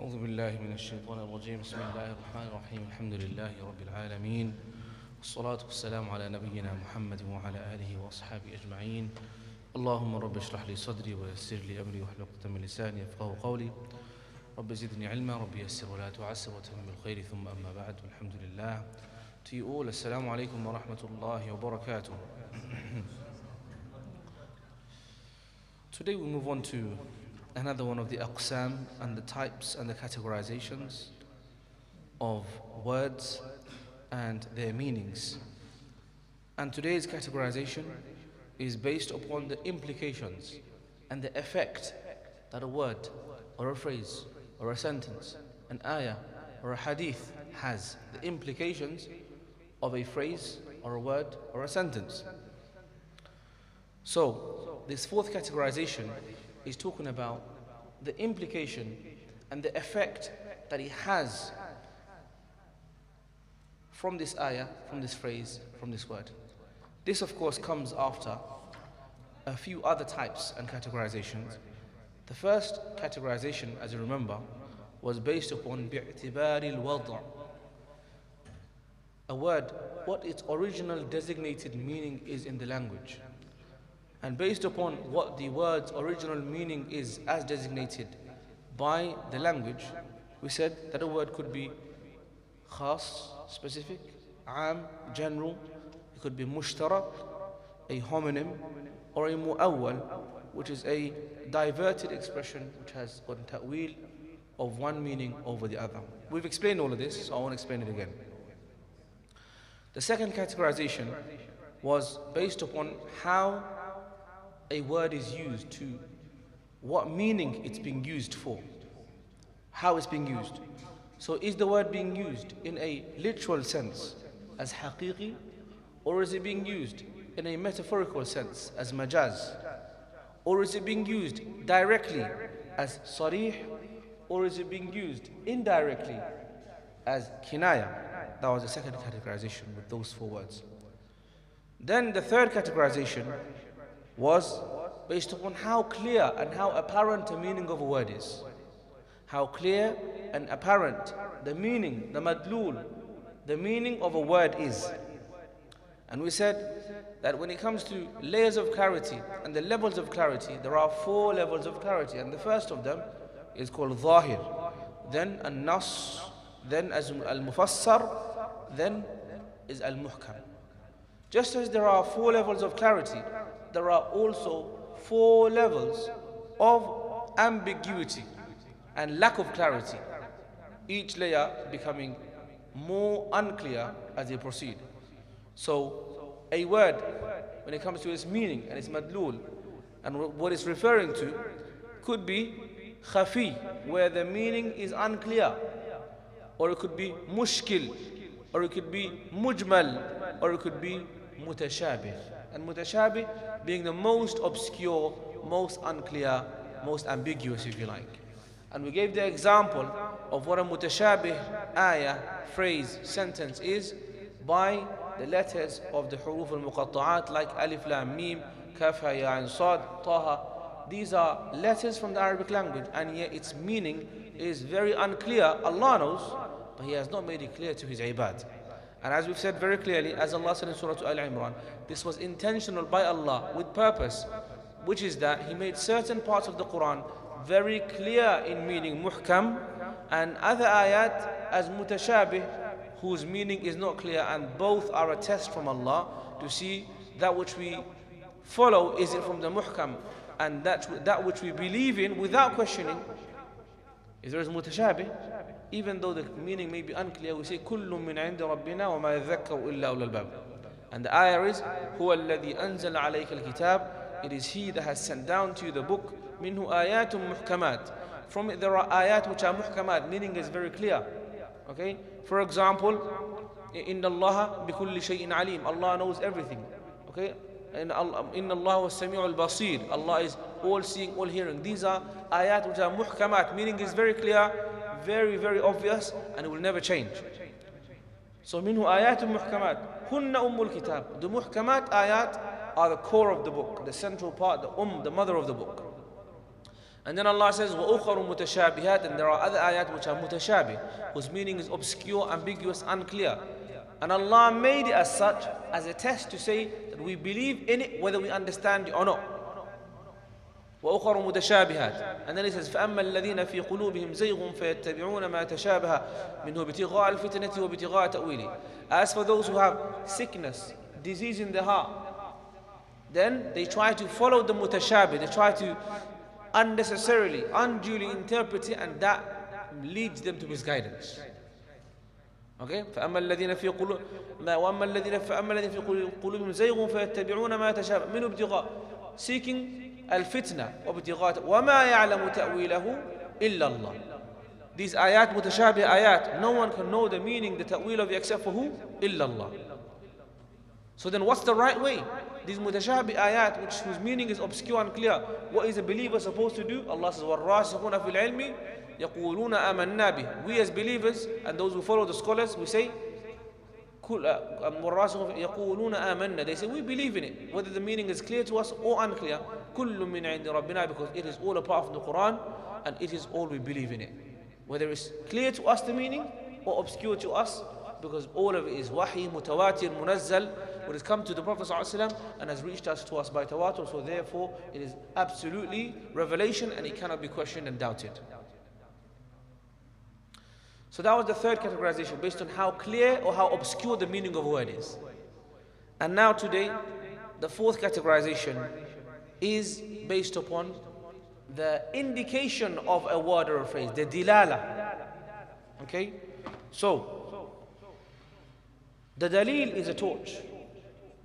أعوذ بالله من الشيطان الرجيم بسم الله الرحمن الرحيم الحمد لله رب العالمين والصلاة والسلام على نبينا محمد وعلى آله وأصحابه أجمعين اللهم رب اشرح لي صدري ويسر لي أمري واحلل عقدة من لساني يفقهوا قولي رب زدني علما رب يسر ولا تعسر وتمم بالخير ثم أما بعد والحمد لله. To you all, assalamu alaikum wa rahmatullahi wa barakatuh. Today we move on to another one of the aqsam and the types and the categorizations of words and their meanings. And today's categorization is based upon the implications and the effect that a word or a phrase or a sentence, an ayah or a hadith has, the implications of a phrase or a word or a sentence. So this fourth categorization is talking about the implication and the effect that it has from this ayah, from this phrase, from this word. This of course comes after a few other types and categorizations. The first categorization, as you remember, was based upon بِاعْتِبَارِ الْوَضْعِ, a word, what its original designated meaning is in the language. And based upon what the word's original meaning is as designated by the language, we said that a word could be khas, specific, am, general. It could be mushtarak, a homonym, or a mu'awwal, which is a diverted expression which has got ta'wil of one meaning over the other. We've explained all of this, so I won't explain it again. The second categorization was based upon how a word is used, to what meaning it's being used for, how it's being used. So is the word being used in a literal sense as haqiqi, or is it being used in a metaphorical sense as majaz, or is it being used directly as sarih, or is it being used indirectly as kinaya? That was the second categorization with those four words. Then the third categorization was based upon how clear and how apparent the meaning of a word is. How clear and apparent the meaning, the madlul, the meaning of a word is. And we said that when it comes to layers of clarity and the levels of clarity, there are four levels of clarity, and the first of them is called zahir, then an-nass, then as al-mufassar, then is al-muhkam. Just as there are four levels of clarity, there are also four levels of ambiguity and lack of clarity, each layer becoming more unclear as they proceed. So a word, when it comes to its meaning and its madlul and what it's referring to, could be khafi, where the meaning is unclear, or it could be mushkil, or it could be mujmal, or it could be mutashabih. And mutashabih being the most obscure, most unclear, most ambiguous, if you like. And we gave the example of what a mutashabih ayah, phrase, sentence is by the letters of the huruf al-muqatta'at, like alif, lam, mim, kaf, ha, ya, ain, sad, taha. These are letters from the Arabic language, and yet its meaning is very unclear. Allah knows, but He has not made it clear to His ibad. And as we've said very clearly, as Allah said in Surah Al-Imran, this was intentional by Allah with purpose, which is that He made certain parts of the Quran very clear in meaning, muhkam, and other ayat as mutashabih, whose meaning is not clear, and both are a test from Allah to see that which we follow, is it from the muhkam, and that which we believe in without questioning. If there is mutashabih, even though the meaning may be unclear, we say كُلٌّ مِّنْ عِنْدِ رَبِّنَا وَمَا يَذَّكَّرُ إِلَّا أُولُو الْأَلْبَابِ. And the ayah is هُوَ الَّذِي أَنزَلَ عَلَيْكَ الْكِتَابِ. It is He that has sent down to you the book. مِنْهُ آيَاتٌ مُحْكَمَاتٌ. From it there are ayat which are muhkamat, meaning is very clear. Okay? For example, إِنَّ اللَّهَ بِكُلِّ شَيْءٍ عَلِيمٌ. Allah knows everything. Okay? إِنَّ اللَّهَ هُوَ السَّمِيعُ الْبَصِيرُ. Allah is all seeing, all hearing. These are ayat which are muhkamat, meaning is very clear, very, very obvious, and it will never change. So minhu ayatun muhkamat, hunna ummul kitab. The muhkamat ayat are the core of the book, the central part, the mother of the book. And then Allah says, وَأُخَرُ مُتَشَابِهَاتٍ, and there are other ayat which are mutashabih, whose meaning is obscure, ambiguous, unclear. And Allah made it as such, as a test to say that we believe in it whether we understand it or not. وأخر متشابهات. And then he says فأما الذين في قلوبهم زيغ فيتبعون ما تشابه منه ابتغاء الفتنة وابتغاء تأويله. As for those who have sickness, disease in the heart, then they try to follow the mutashabih, they try to unnecessarily, unduly interpret it, and that leads them to misguidance. Okay? فأما الذين في قلوبهم زيغ فيتبعون ما تشابه منه ابتغاء, seeking الفتنة وابتغاء وما يعلم تأويله إلا الله. These ayat, mutashabih ayat, no one can know the meaning, the ta'wil of it except for who? إلا الله. So then what's the right way? These mutashabih ayat, whose meaning is obscure and clear, what is a believer supposed to do? Allah says, وَالرَّاسِخُونَ فِي الْعِلْمِ يَقُولُونَ آمَنَّا بِهِ. We as believers and those who follow the scholars, we say, يقولون آمنا, they say we believe in it, whether the meaning is clear to us or unclear. كل من عند ربنا, because it is all a part of the Quran and it is all we believe in it, whether it's clear to us the meaning or obscure to us, because all of it is wahi, mutawatir, munazzal, what has come to the Prophet ﷺ and has reached us to us by tawatur. So therefore it is absolutely revelation and it cannot be questioned and doubted. So that was the third categorization, based on how clear or how obscure the meaning of a word is. And now today, the fourth categorization is based upon the indication of a word or a phrase, the Dalaalah. Okay? So, the dalil is a torch.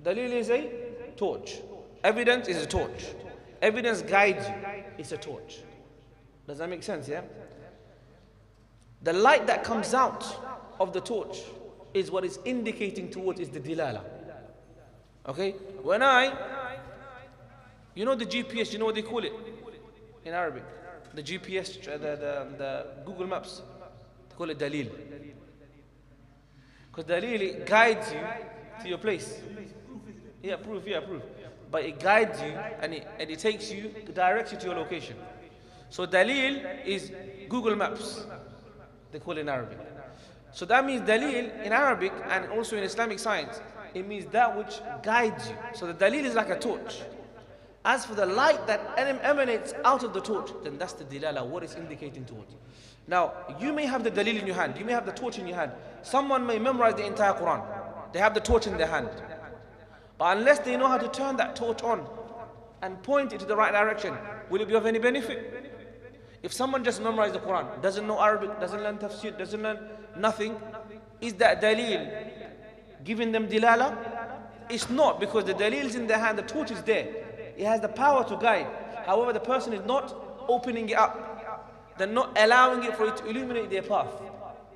Dalil is a torch. Evidence is a torch. Evidence guides you. It's a torch. Does that make sense, yeah? The light that comes out of the torch is what is indicating towards is the Dalaalah. Okay? When you know the GPS, you know what they call it in Arabic? The GPS, the Google Maps, they call it Dalil. Because Dalil, it guides you to your place. Yeah, proof. But it guides you and it takes you, directs you to your location. So Dalil is Google Maps, they call it in Arabic. So that means Dalil in Arabic and also in Islamic science, it means that which guides you. So the Dalil is like a torch. As for the light that emanates out of the torch, then that's the Dalaalah, what it's indicating towards. Now, you may have the Dalil in your hand, you may have the torch in your hand. Someone may memorize the entire Quran, they have the torch in their hand. But unless they know how to turn that torch on and point it to the right direction, will it be of any benefit? If someone just memorized the Quran, doesn't know Arabic, doesn't learn tafsir, doesn't learn nothing, is that Dalil giving them Dalaalah? It's not, because the Dalil is in their hand, the torch is there. It has the power to guide. However, the person is not opening it up. They're not allowing it for it to illuminate their path.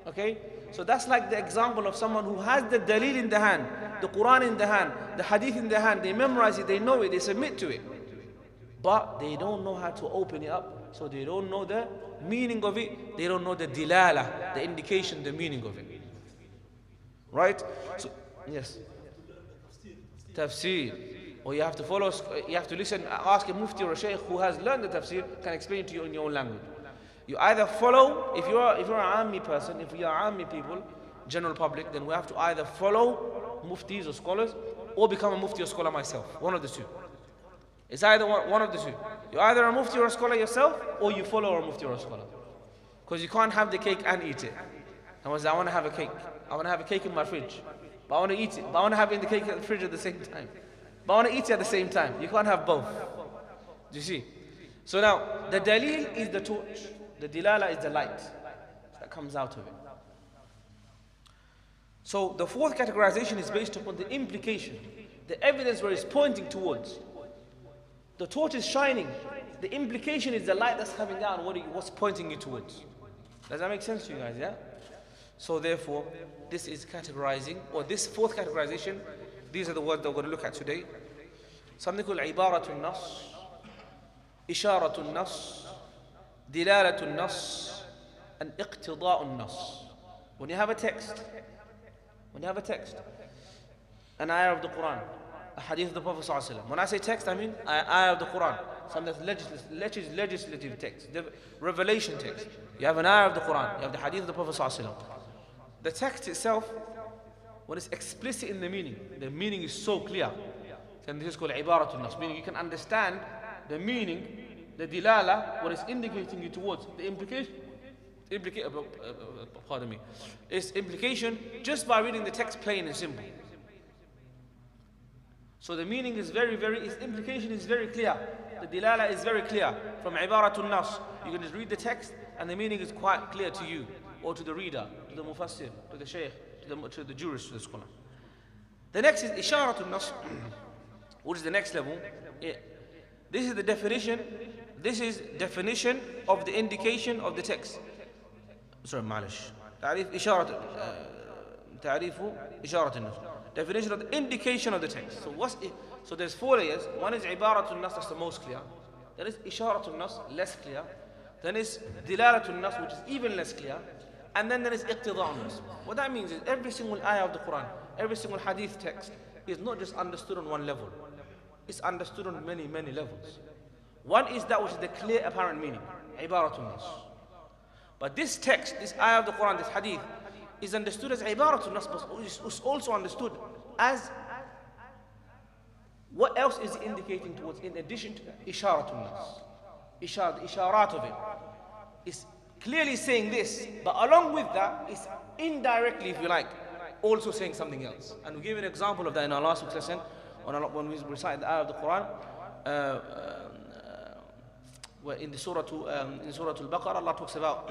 Okay? So that's like the example of someone who has the Dalil in the hand, the Quran in the hand, the Hadith in the hand, they memorize it, they know it, they submit to it. But they don't know how to open it up, so they don't know the meaning of it, they don't know the Dalaalah, the indication, the meaning of it. Right? So, yes. Tafsir. Or you have to follow, you have to listen, ask a mufti or a shaykh who has learned the tafsir, can explain to you in your own language. You either follow, if you're an Ammi person, if we are Ammi people, general public, then we have to either follow muftis or scholars, or become a mufti or scholar myself. One of the two. It's either one of the two. You're either a mufti or a scholar yourself, or you follow a mufti or a scholar. Because you can't have the cake and eat it. I want to have a cake. I want to have a cake in my fridge. But I want to eat it. But I want to have it in the cake in the fridge at the same time. But I want to eat it at the same time. You can't have both. Do you see? So now, the Dalil is the torch. The Dalaalah is the light that comes out of it. So the fourth categorization is based upon the implication, the evidence where it's pointing towards. The torch is shining. The implication is the light that's coming down, what's pointing you towards. Does that make sense to you guys, yeah? So therefore, this is categorizing, or this fourth categorization, these are the words that we're going to look at today. Something called Ibaratun Nass, Isharatun Nass, Dalaalatun Nass, and Iqtidaa Nass. When you have a text, an ayah of the Quran, a hadith of the Prophet ﷺ. When I say text, I mean ayah of the Quran. some that's legislative text, the revelation text. You have an ayah of the Quran, you have the hadith of the Prophet ﷺ. The text itself, when it's explicit in the meaning is so clear. And this is called Ibaratun Nass, meaning you can understand the meaning, the Dalaalah, what it's indicating you towards, the implication, its implication just by reading the text plain and simple. So the meaning is its implication is very clear. The Dalaalah is very clear. From Ibaratun Nass, you can just read the text and the meaning is quite clear to you, or to the reader, to the mufassir, to the shaykh, to the jurist, to the scholar. The next is Isharatun Nass, which is the next level. This is the definition. This is definition of the indication of the text. Sorry, معلش. تعريف إشارة النص. Definition of the indication of the text. So there's 4 layers. One is Ibaratun Nass, that's the most clear. Then is Isharatun Nass, less clear. Then is Dalaalatun Nass, which is even less clear. And then there is Iqtidaa Nass. What that means is every single ayah of the Quran, every single hadith text is not just understood on one level. It's understood on many, many levels. One is that which is the clear apparent meaning, Ibaratun Nass. But this text, this ayah of the Quran, this hadith, is understood as Ibaratun Nass, but is also understood as what else is it indicating towards, in addition to Isharatun Nass. The isharat of it is clearly saying this, but along with that, it's indirectly, if you like, also saying something else. And we gave an example of that in our last week's lesson, when we recited the ayah of the Quran, where in Surah Al-Baqarah, Allah talks about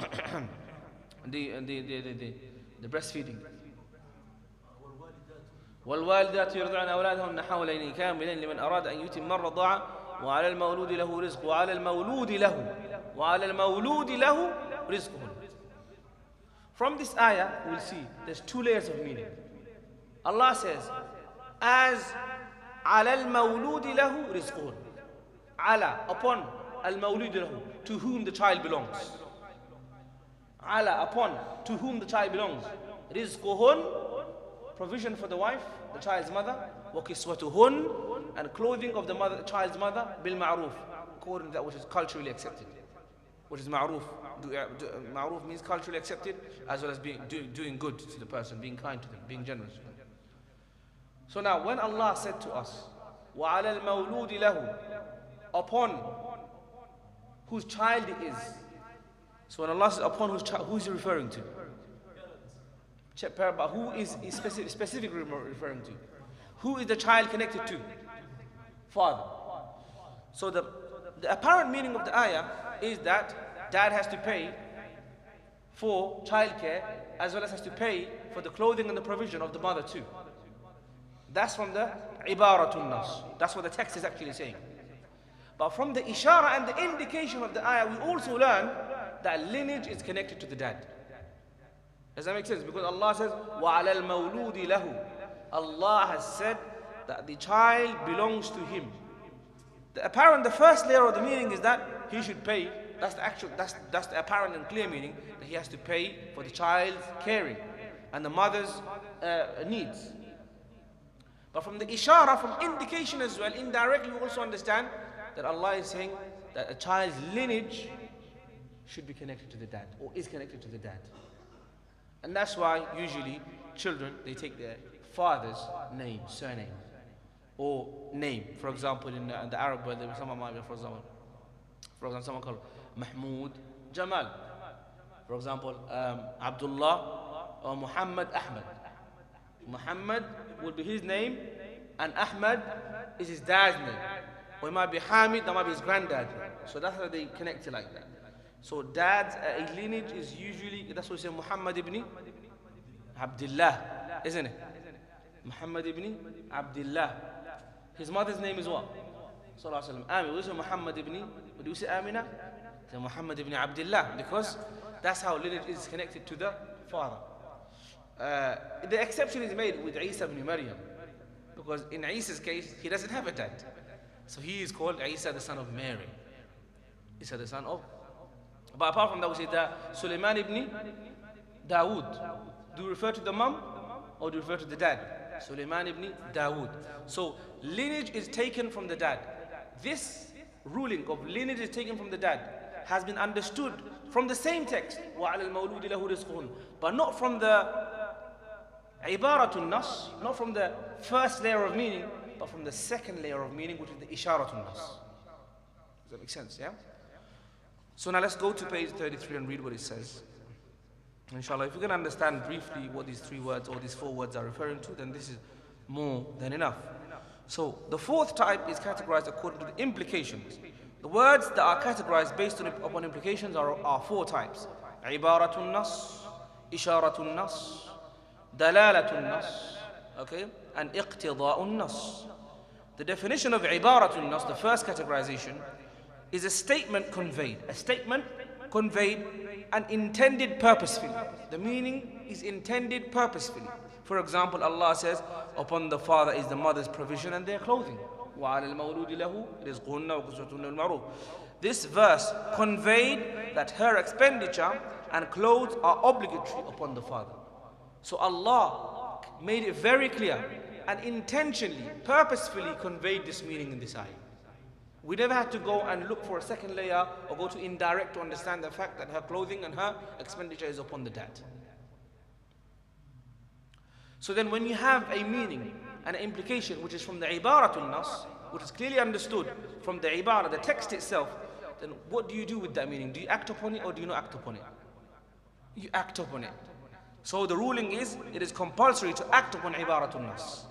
the breastfeeding. والوالدات يرضعن أولادهن حولين كاملين لمن أراد أن يتم الرضاعة وعلى المولود له رزق وعلى المولود له رزقهن. From this ayah, we'll see there's 2 layers of meaning. Allah says, as على المولود له رزقهن. على, upon المولود له, to whom the child belongs. على, upon, to whom the child belongs. رزقهن, provision for the wife, the child's mother. وكسوتهن, and clothing of the child's mother. بالمعروف, according to that which is culturally accepted. Which is ma'ruf. Ma'ruf means culturally accepted, as well as doing good to the person, being kind to them, being generous to them. So now, when Allah said to us, وَعَلَى الْمَوْلُودِ لَهُ, upon whose child it is. So when Allah says upon whose child, who is he referring to? But who is he specifically referring to? Who is the child connected to? Father. So the apparent meaning of the ayah is that dad has to pay for childcare, as well as has to pay for the clothing and the provision of the mother too. That's from the Ibaratun Nass. That's what the text is actually saying. But from the Isharah and the indication of the ayah, we also learn that lineage is connected to the dad. Does that make sense? Because Allah says, وَعَلَى الْمَوْلُودِ لَهُ. Allah has said that the child belongs to him. The first layer of the meaning is that he should pay. That's the apparent and clear meaning, that he has to pay for the child's caring and the mother's needs. But from the Isharah, from indication as well, indirectly we also understand that Allah is saying that a child's lineage should be connected to the dad, or is connected to the dad. And that's why usually children, they take their father's name, surname, or name. For example, in the Arab world, someone might be, for example, someone called Mahmoud Jamal. For example, Abdullah or Muhammad Ahmad. Muhammad would be his name, and Ahmad is his dad's name. Or it might be Hamid, that might be his granddad's name. So that's how they connect it like that. So dad's lineage is usually, that's what we say, Muhammad ibn Abdullah, isn't it? Muhammad ibn Abdullah. His mother's name is what? Sallallahu Alaihi Wasallam. Amin. We say Muhammad ibn, what do you say, Amina? Say Muhammad ibn Abdullah, because that's how lineage is connected to the father. The exception is made with Isa ibn Maryam, because in Isa's case, he doesn't have a dad. So he is called Isa, the son of Mary. Isa, the son of. But apart from that, we say that Sulaiman ibn Dawood. Do you refer to the mom or do you refer to the dad? Sulaiman ibn Dawood. So lineage is taken from the dad. This ruling of lineage is taken from the dad has been understood from the same text, وَعَلَى الْمَوْلُودِ لَهُ رِزْقُهُنْ, but not from the Ibaratun Nass, not from the first layer of meaning, but from the second layer of meaning, which is the Isharatun Nass. Does that make sense, yeah? So now let's go to page 33 and read what it says. Inshallah, if you can understand briefly what these three words or these four words are referring to, then this is more than enough. So the fourth type is categorized according to the implications. The words that are categorized based upon implications are four types: Ibaratun Nass, Isharatun Nass, Dalaalatun Nass, okay, and Iqtidaa'un Nass. The definition of Ibaratun Nass, the first categorization, is a statement conveyed. A statement conveyed and intended purposefully. The meaning is intended purposefully. For example, Allah says, upon the father is the mother's provision and their clothing. وَعَلَى الْمَوْلُودِ لَهُ رِزْقُهُنَّ وَكِسْوَتُهُنَّ بِالْمَعْرُوفِ. This verse conveyed that her expenditure and clothes are obligatory upon the father. So Allah made it very clear and intentionally, purposefully conveyed this meaning in this ayah. We never had to go and look for a second layer or go to indirect to understand the fact that her clothing and her expenditure is upon the dad. So then when you have a meaning and an implication which is from the Ibaratul Nass, which is clearly understood from the Ibarah, the text itself, then what do you do with that meaning? Do you act upon it or do you not act upon it? You act upon it. So the ruling is, it is compulsory to act upon Ibaratul Nass,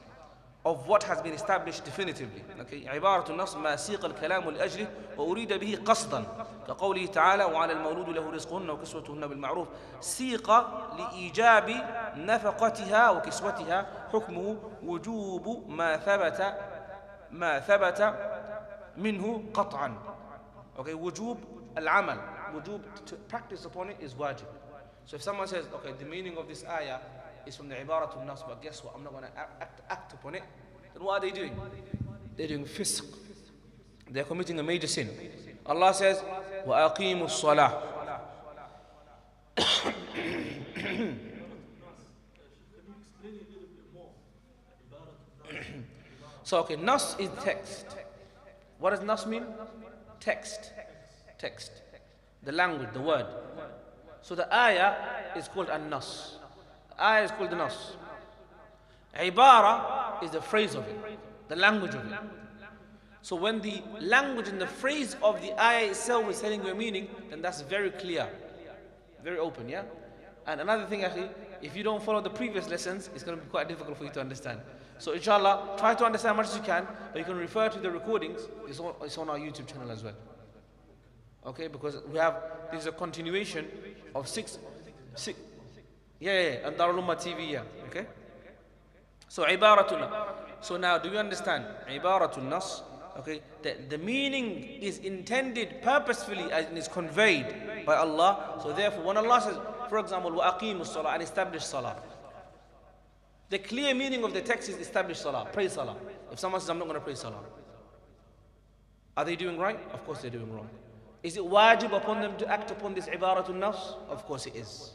of what has been established definitively. Okay, عبارة النص ما سيق الكلام لأجله وأريد به قصدا كقوله تعالى وعلى المولود له رزقهن وكسوتهن بالمعروف سيق لإيجاب نفقتها وكسوتها حكمه وجوب ما ثبت منه قطعا. Okay, وجوب العمل, وجوب to practice upon it is wajib. So if someone says, okay, the meaning of this ayah is from the Ibaratul Nass, but guess what, I'm not going to act upon it, then what are they doing? They're doing fisq. They're committing a major sin. Allah says, وَأَقِيمُوا الصَّلَاةِ. So okay, Nass is text. What does Nass mean? Text. Text. The language, the word. So the ayah is called an-Nass. Ayah is called the Nass. Ibara is the phrase of it, the language of it. So when the language and the phrase of the ayah itself is telling you a meaning, then that's very clear, very open, yeah? And another thing actually, if you don't follow the previous lessons, it's going to be quite difficult for you to understand. So inshallah, try to understand as much as you can, but you can refer to the recordings. It's on our YouTube channel as well. Okay, because this is a continuation of six and Darul TV, yeah, okay? So Ibaratun. So now do you understand? Ibaratun Nass, okay? The meaning is intended purposefully and is conveyed by Allah. So therefore, when Allah says, for example, وَأَقِيمُوا الصَّلَاةِ and establish salah, the clear meaning of the text is establish salah, pray salah. If someone says, I'm not going to pray salah, are they doing right? Of course they're doing wrong. Is it wajib upon them to act upon this Ibaratun Nass? Of course it is.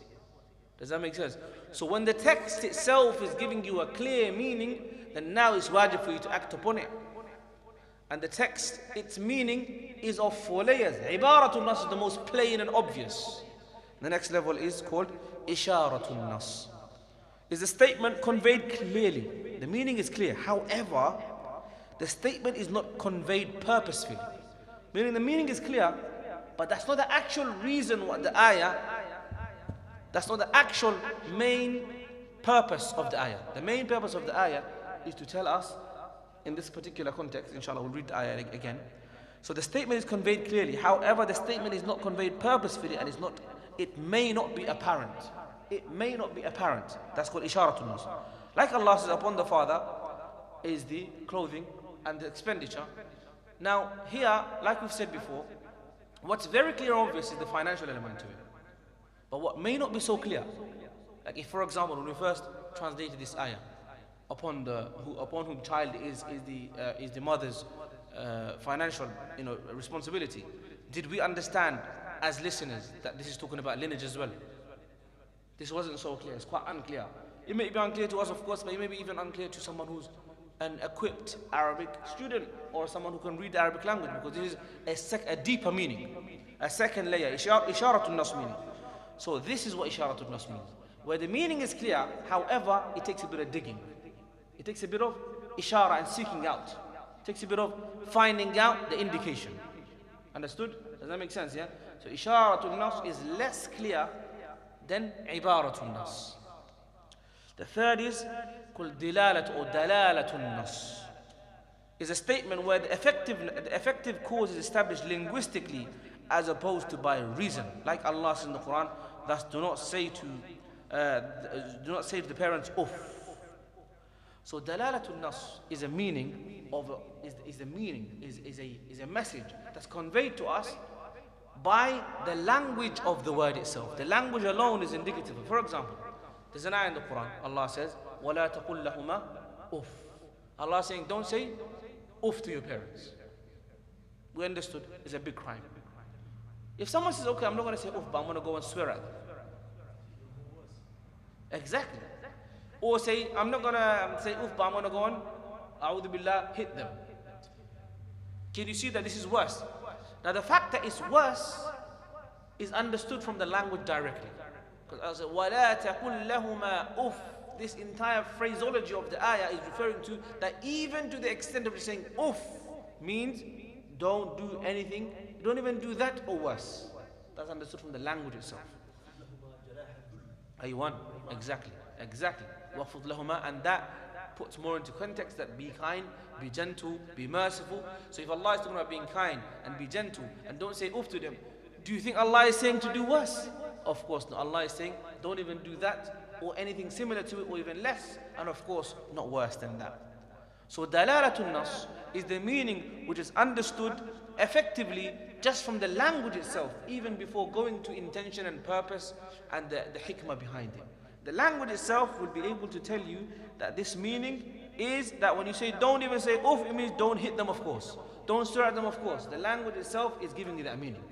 Does that make sense? So when the text itself is giving you a clear meaning, then now it's wajib for you to act upon it. And the text, its meaning is of four layers. Ibaratun Nass is the most plain and obvious. The next level is called Isharatun Nass. Is a statement conveyed clearly. The meaning is clear. However, the statement is not conveyed purposefully. Meaning the meaning is clear, but that's not the actual reason what the ayah, that's not the actual main purpose of the ayah. The main purpose of the ayah is to tell us, in this particular context, inshallah we'll read the ayah again. So the statement is conveyed clearly. However, the statement is not conveyed purposefully and it may not be apparent. It may not be apparent. That's called Isharatun Nass. Like Allah says, upon the father is the clothing and the expenditure. Now here, like we've said before, what's very clear and obvious is the financial element to it. But what may not be so clear, like if for example when we first translated this ayah, upon whom child is the mother's financial responsibility, did we understand as listeners that this is talking about lineage as well? This wasn't so clear. It's quite unclear. It may be unclear to us, of course, but it may be even unclear to someone who's an equipped Arabic student or someone who can read the Arabic language, because this is a deeper meaning, a second layer, Isharatun Nass meaning. So this is what Isharatun Nass means, where the meaning is clear, however, it takes a bit of digging. It takes a bit of Isharah and seeking out. It takes a bit of finding out the indication. Understood? Does that make sense, yeah? So Isharatun Nass is less clear than Ibaratun Nass. The third is called Dalaalah or Dalaalatun Nass. Is a statement where the effective cause is established linguistically as opposed to by reason. Like Allah says in the Quran, thus do not say to the parents, uff. So Dalalatul Nass is a meaning of is a message that's conveyed to us by the language of the word itself. The language alone is indicative. For example, there's an ayah in the Quran. Allah says, وَلَا تَقُلْ لَهُمَا uff. Allah is saying, don't say uff to your parents. We understood, it's a big crime. If someone says, okay, I'm not going to say uff, but I'm going to go and swear at them. Exactly. Or say, I'm not going to say uff, but I'm going to go and, a'udhu billah, hit them. Can you see that this is worse? Now the fact that it's worse is understood from the language directly. Because I said, وَلَا تَقُلْ لَهُمَا uff. This entire phraseology of the ayah is referring to that even to the extent of saying uff means don't do anything, don't even do that or worse. That's understood from the language itself. Aywan, exactly. وَفُضْ لَهُمَا, and that puts more into context that be kind, be gentle, be merciful. So if Allah is talking about being kind and be gentle and don't say uff to them, do you think Allah is saying to do worse? Of course not. Allah is saying don't even do that or anything similar to it or even less, and of course not worse than that. So Dalalatul Nass is the meaning which is understood effectively just from the language itself, even before going to intention and purpose and the hikmah behind it. The language itself will be able to tell you that this meaning is that when you say don't even say uff, it means don't hit them, of course. Don't swear at them, of course. The language itself is giving you that meaning.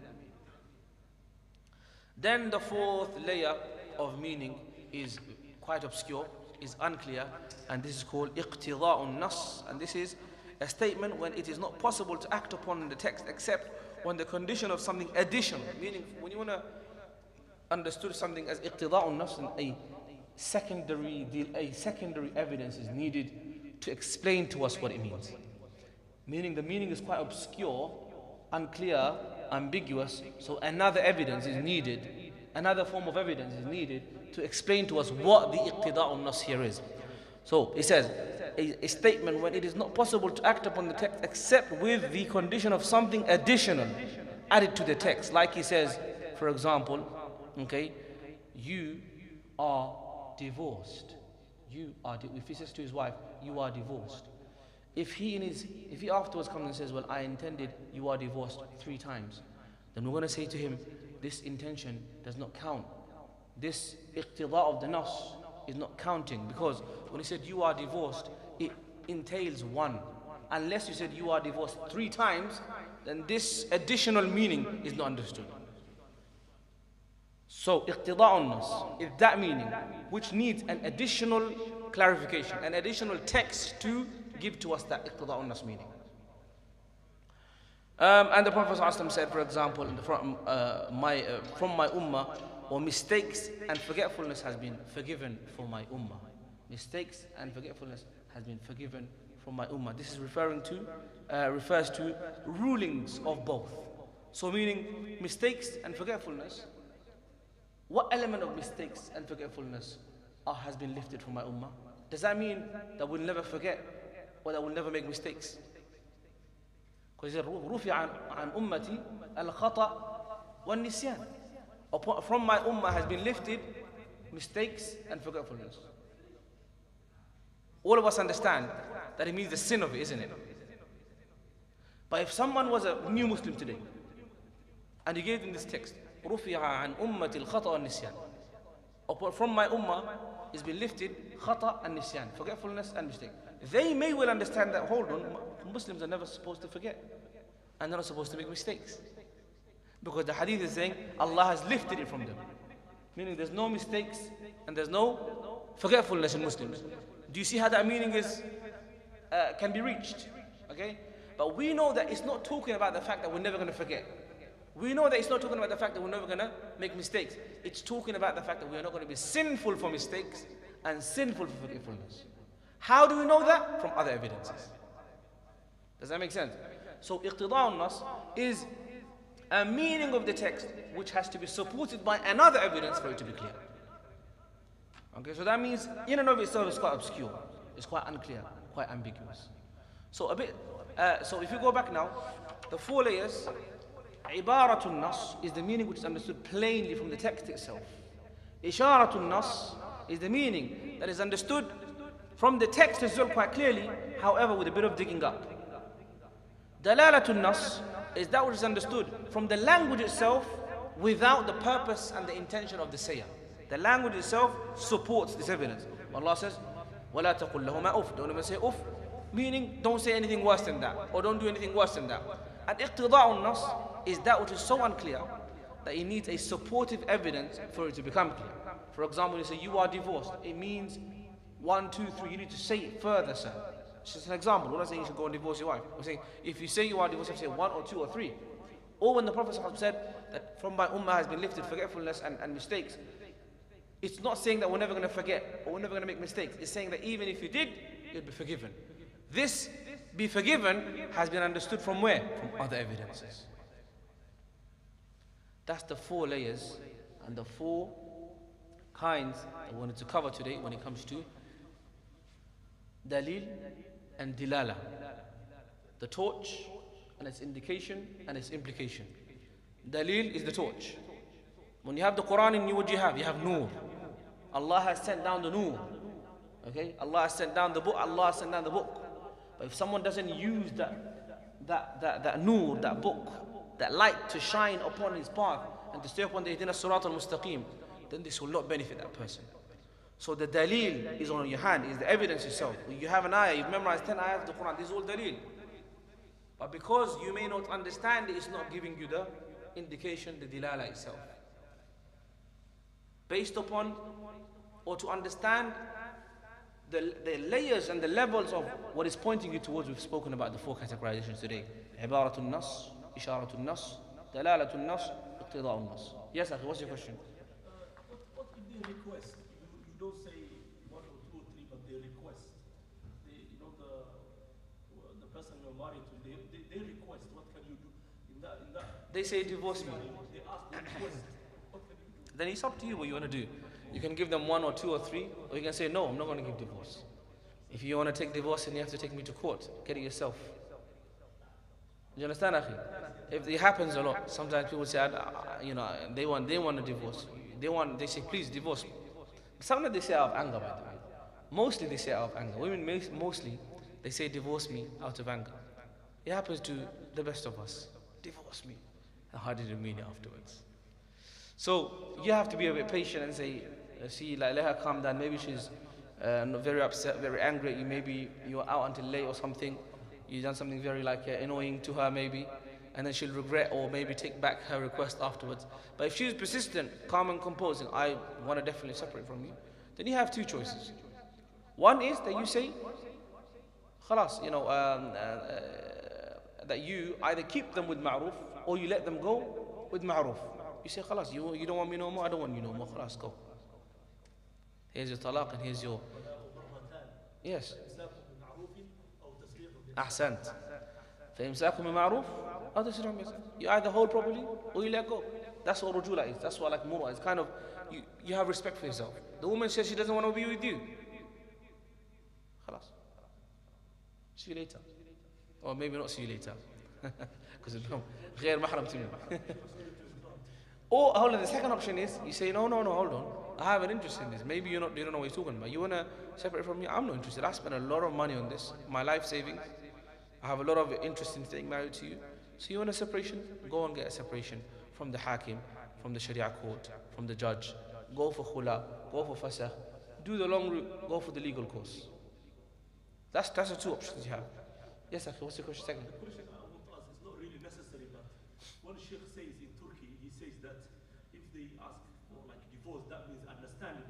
Then the fourth layer of meaning is quite obscure, is unclear, and this is called Iqtidaa Nass. And this is a statement when it is not possible to act upon in the text except when the condition of something additional, meaning when you want to understand something as Iqtidaa Nass, a secondary evidence is needed to explain to us what it means. Meaning the meaning is quite obscure, unclear, ambiguous, so another evidence is needed, another form of evidence is needed to explain to us what the Iqtidaa Nass here is. So it says, a statement when it is not possible to act upon the text except with the condition of something additional added to the text. Like he says, for example, okay, you are divorced. If he says to his wife, you are divorced. If he afterwards comes and says, well, I intended you are divorced 3 times, then we're going to say to him, this intention does not count. This iqtidaa of the Nass is not counting, because when he said you are divorced, it entails 1. Unless you said you are divorced 3 times, then this additional meaning is not understood. So Iqtidaa Nass is that meaning which needs an additional clarification, an additional text to give to us that Iqtidaa Nass meaning. And the Prophet ﷺ said, for example, from my Ummah, or mistakes and forgetfulness has been forgiven for my Ummah. Mistakes and forgetfulness has been forgiven for my Ummah. This is refers to rulings of both. So meaning mistakes and forgetfulness, what element of mistakes and forgetfulness has been lifted from my Ummah? Does that mean that we'll never forget or that we'll never make mistakes? Because he said, رُفِعَ عَنْ أُمَّتِي الْخَطَأ وَالنِّسْيَانِ. From my Ummah has been lifted mistakes and forgetfulness. All of us understand that it means the sin of it, isn't it? But if someone was a new Muslim today and he gave them this text, رُفِعَ عَنْ أُمَّتِ الْخَطَأ وَالنِّسْيَانِ, from my Ummah has been lifted khata and nisyan, forgetfulness and mistake. They may well understand that, hold on, Muslims are never supposed to forget and they're not supposed to make mistakes, because the hadith is saying Allah has lifted it from them, meaning there's no mistakes and there's no forgetfulness in Muslims. Do you see how that meaning is can be reached. Okay? But we know that it's not talking about the fact that we're never going to forget. We know that it's not talking about the fact that we're never going to make mistakes. It's talking about the fact that we are not going to be sinful for mistakes and sinful for forgetfulness. How do we know that? From other evidences. Does that make sense? So Iqtidaa Nass is a meaning of the text which has to be supported by another evidence for it to be clear. Okay, so that means in and of itself it's quite obscure, it's quite unclear, quite ambiguous. So so if you go back now, the 4 layers, Ibaratun Nass is the meaning which is understood plainly from the text itself. Isharatun Nass is the meaning that is understood from the text as well quite clearly, however with a bit of digging up. Dalaalatun Nass is that which is understood from the language itself without the purpose and the intention of the sayer. The language itself supports this evidence. Allah says, وَلَا تَقُلْ لَهُمَا أُفْ. Don't even say uf, meaning don't say anything worse than that, or don't do anything worse than that. And Iqtidaa Nass is that which is so unclear that it needs a supportive evidence for it to become clear. For example, you say you are divorced. It means 1, 2, 3. You need to say it further, sir. It's just an example. We're not saying you should go and divorce your wife. We're saying if you say you are divorced, you have to say 1 or 2 or 3. Or when the Prophet said that from my ummah has been lifted forgetfulness and mistakes, it's not saying that we're never going to forget or we're never going to make mistakes. It's saying that even if you did, you'll be forgiven. This be forgiven has been understood from where? From other evidences. That's the 4 layers and the 4 kinds I wanted to cover today when it comes to Dalil and Dalaalah. The torch and its indication and its implication. Dalil is the torch. When you have the Quran in you, what do you have? You have Noor. Allah has sent down the Noor. Okay? Allah has sent down the book. Allah has sent down the book. But if someone doesn't use that Noor, that book, that light to shine upon his path and to stay upon the Ihdina Sirat al-Mustaqim, then this will not benefit that person. So the dalil is on your hand, is the evidence itself. You have an ayah, you've memorized 10 ayahs of the Quran, this is all dalil. But because you may not understand it, it's not giving you the indication, the Dalaalah itself. Based upon, or to understand the layers and the levels of what is pointing you towards, we've spoken about the 4 categorizations today. Ibaratun Nass, Isharatun Nass, Dalaalatun Nass, Iqtidaa Nass. Yes, Akhi, what's your question? What if they request? You don't say 1 or 2 or 3, but they request. The person you're married to, they request. What can you do? In that they say divorce me. They ask, they request. What can you do? Then it's up to you what you want to do. You can give them 1 or 2 or 3, or you can say, no, I'm not going to give divorce. If you want to take divorce, then you have to take me to court. Get it yourself. Do you understand, Akhi? If it happens a lot, sometimes people say, they want a divorce. They say, please divorce me. Sometimes they say out of anger, by the way. Mostly they say out of anger. Women mostly, they say divorce me out of anger. It happens to the best of us. Divorce me. And how did you mean it afterwards? So you have to be a bit patient and say, let her calm down. Maybe she's very upset, very angry at you. Maybe you're out until late or something. You've done something very annoying to her maybe. And then she'll regret or maybe take back her request afterwards. But if she's persistent, calm and composing, I want to definitely separate from you, then you have 2 choices. One is that you say, khalas, that you either keep them with ma'ruf or you let them go with ma'ruf. You say, khalas, you don't want me no more, I don't want you no more, khalas, go. Here's your talaq and here's your... Yes. Ahsant. فإمساك بمعروف أو تسريح بإحسان. You either hold properly or you let go. That's what rujula is. That's what murwa is. Kind of, you have respect for yourself. The woman says she doesn't want to be with you. خلاص. See you later. Or maybe not see you later. Because it's غير محرم to me. Or hold on, the second option is you say, no, hold on. I have an interest in this. Maybe you don't know what you're talking about. You want to separate from me? I'm not interested. I spent a lot of money on this, my life savings. I have a lot of interest in staying married to you. So you want a separation? Go and get a separation from the hakim, from the sharia court, from the judge. Go for khula, go for fasakh. Do the long route, go for the legal course. That's the 2 options you have. Yes, Akhi, what's your question? Second. The question I want to ask is not really necessary, but one sheikh says in Turkey, he says that if they ask for divorce, that means understanding.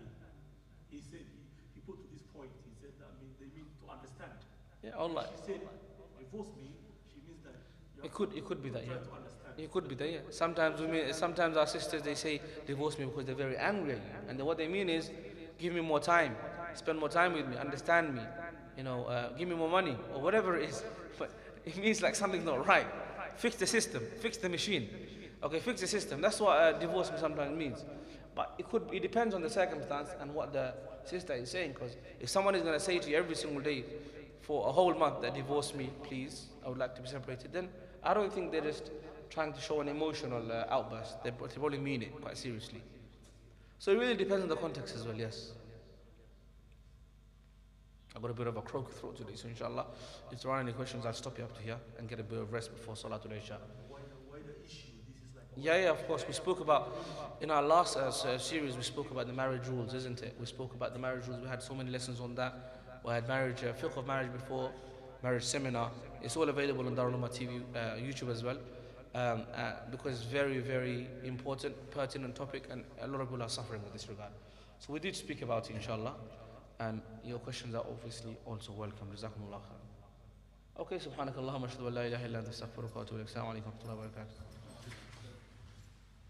He said, he put to this point, he said that they mean to understand. Yeah, Allah. She said, divorce me, she means that you It could be that, yeah. try to understand. It could be that, yeah. Sometimes our sisters, they say divorce me because they're very angry at you, and then what they mean is, give me more time, spend more time with me, understand me, give me more money or whatever it is. But it means like something's not right. Fix the system, fix the machine. Okay, fix the system. That's what divorce me sometimes means. But it depends on the circumstance and what the sister is saying. Because if someone is going to say to you every single day for a whole month that divorce me, please, I would like to be separated, then I don't think they're just trying to show an emotional outburst. They probably mean it quite seriously. So it really depends on the context as well, yes. I've got a bit of a croaky throat today, so inshallah, if there are any questions, I'll stop you up to here and get a bit of rest before Salatul Isha. Why the issue? This is like Yeah, of course. We spoke about, in our last series, we spoke about the marriage rules, isn't it? We spoke about the marriage rules. We had so many lessons on that. We had marriage, fiqh of marriage before, marriage seminar. It's all available on Darul TV, YouTube as well, because it's very, very important, pertinent topic, and a lot of people are suffering with this regard. So we did speak about it, inshallah, and your questions are obviously also welcome. Jazakumullah khair. Okay, subhanakallahumma ashhadu an la ilaha illa anta astaghfiruka wa atubu ilaik. Assalamu alaikum wa rahmatullahi wa barakatuh.